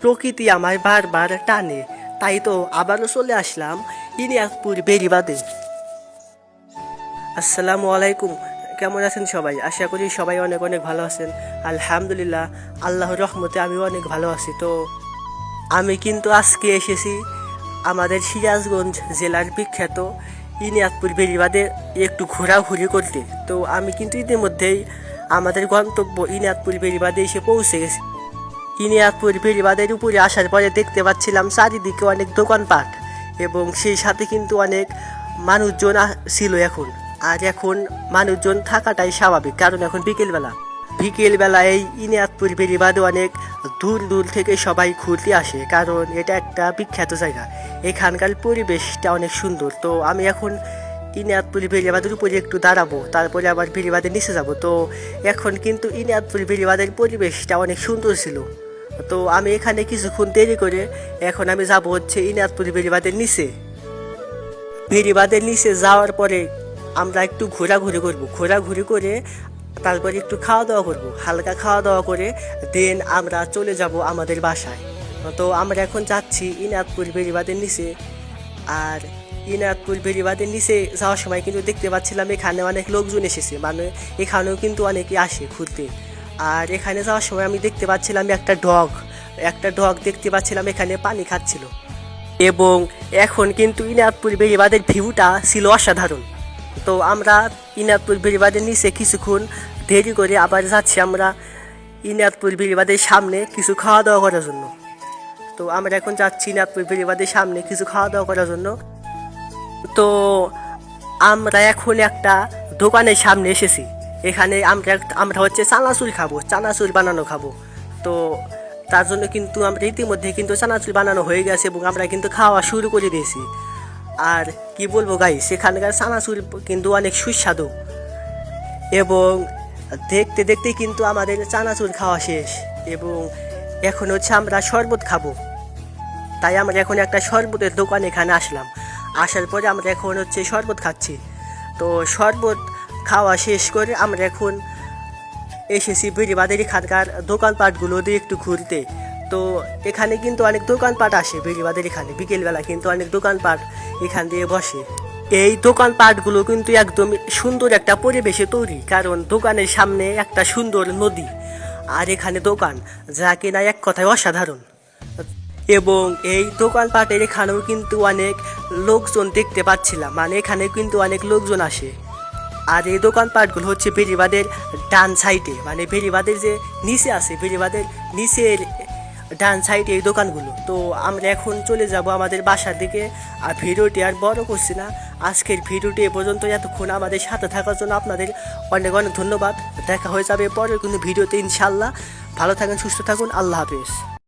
প্রকৃতি আমায় বারবার টানে, তাই তো আবারও চলে আসলাম ইনিয়াতপুর বেড়িবাঁধে। আসসালামু আলাইকুম, কেমন আছেন সবাই? আশা করি সবাই অনেক অনেক ভালো আছেন। আলহামদুলিল্লাহ, আল্লাহর রহমতে আমিও অনেক ভালো আছি। তো আমি কিন্তু আজকে এসেছি আমাদের সিরাজগঞ্জ জেলার বিখ্যাত ইনিয়াতপুর বেড়িবাঁধে একটু ঘোরাঘুরি করতে। তো আমি কিন্তু ইতিমধ্যেই আমাদের গন্তব্য ইনিয়াতপুর বেড়িবাঁধে এসে পৌঁছে গেছি। ইনিয়াতপুর বেড়িবাঁধের উপরে আসার পরে দেখতে পাচ্ছিলাম চারিদিকে অনেক দোকানপাট এবং সেই সাথে কিন্তু অনেক মানুষজন ছিল এখন। আর এখন মানুষজন থাকাটাই স্বাভাবিক, কারণ এখন বিকেলবেলা এই ইনিয়াতপুর বেড়িবাঁধে অনেক দূর দূর থেকে সবাই ঘুরতে আসে, কারণ এটা একটা বিখ্যাত জায়গা। এখানকার পরিবেশটা অনেক সুন্দর। তো আমি এখন ইনিয়াতপুর বেড়িবাঁধের উপরে একটু দাঁড়াবো, তারপরে আবার বেড়িবাঁধের নিচে যাব। তো এখন কিন্তু ইনিয়াতপুর বেড়িবাঁধের পরিবেশটা অনেক সুন্দর ছিল। তো আমি এখানে কিছুক্ষণ দেরি করে এখন আমি যাব হচ্ছে ইনিয়াতপুর বেড়িবাঁধের নিচে। বেড়িবাঁধের নিচে যাওয়ার পরে আমরা একটু ঘোরাঘুরি করে তারপরে একটু খাওয়া দাওয়া করবো, হালকা খাওয়া দাওয়া করে দেন আমরা চলে যাব আমাদের বাসায়। তো আমরা এখন যাচ্ছি ইনিয়াতপুর বেড়িবাঁধের নিচে। আর ইনিয়াতপুর বেড়িবাঁধের নিচে যাওয়ার সময় কিন্তু দেখতে পাচ্ছিলাম এখানে অনেক লোকজন এসেছে, মানে এখানেও কিন্তু অনেকে আসে ঘুরতে। আর এখানে যাওয়ার সময় আমি দেখতে পাচ্ছিলাম একটা ডগ দেখতে পাচ্ছিলাম এখানে পানি খাচ্ছিল। এবং এখন কিন্তু ইনিয়াতপুর বেড়িবাঁধের ভিউটা ছিল অসাধারণ। তো আমরা ইনিয়াতপুর বেড়িবাঁধের নিচে কিছুক্ষণ দেরি করে আবার যাচ্ছি আমরা ইনিয়াতপুর বেড়িবাঁধের সামনে কিছু খাওয়া দাওয়া করার জন্য। তো আমরা এখন যাচ্ছি ইনিয়াতপুর বেড়িবাঁধের সামনে কিছু খাওয়া দাওয়া করার জন্য। তো আমরা এখন একটা দোকানের সামনে এসেছি। এখানে আমরা হচ্ছে চানাচুর বানানো খাবো। তো তার জন্য কিন্তু আমরা ইতিমধ্যে কিন্তু চানাচুর বানানো হয়ে গেছে এবং আমরা কিন্তু খাওয়া শুরু করে দিয়েছি। আর কি বলবো গাইস, সেখানকার চানাচুর কিন্তু অনেক সুস্বাদু এবং দেখতে দেখতে কিন্তু আমাদের চানাচুর খাওয়া শেষ। এবং এখন হচ্ছে আমরা শরবত খাবো, তাই আমরা এখন একটা শরবতের দোকান এখানে আসলাম। আসার পরে আমরা এখন হচ্ছে শরবত খাচ্ছি। তো শরবত খাওয়া শেষ করে আমরা এখন এসেছি বেড়িবাঁধের এখানকার দোকানপাটগুলো দিয়ে একটু ঘুরতে। তো এখানে কিন্তু অনেক দোকানপাট আসে বেড়িবাঁধের এখানে, বিকেলবেলা কিন্তু অনেক দোকানপাট এখান দিয়ে বসে। এই দোকানপাটগুলো কিন্তু একদম সুন্দর একটা পরিবেশে তৈরি, কারণ দোকানের সামনে একটা সুন্দর নদী আর এখানে দোকান, যা কিনা এক কথায় অসাধারণ। এবং এই দোকানপাটের এখানেও কিন্তু অনেক লোকজন দেখতে পাচ্ছিলাম, মানে এখানে কিন্তু অনেক লোকজন আসে। আর এই দোকানপাটগুলো হচ্ছে বেড়িবাঁধের ডান সাইডে, মানে বেড়িবাঁধের যে নিচে আছে, বেড়িবাঁধের নিচের ডান সাইডে এই দোকানগুলো। তো আমরা এখন চলে যাব আমাদের বাসার দিকে। আর ভিডিওটি আর বড় করছি না, আজকের ভিডিওটি এ পর্যন্ত। এতক্ষণ আমাদের সাথে থাকার জন্য আপনাদের অনেক অনেক ধন্যবাদ। দেখা হয়ে যাবে পরের কোনো ভিডিওতে ইনশাল্লাহ। ভালো থাকুন, সুস্থ থাকুন, আল্লাহ হাফেজ।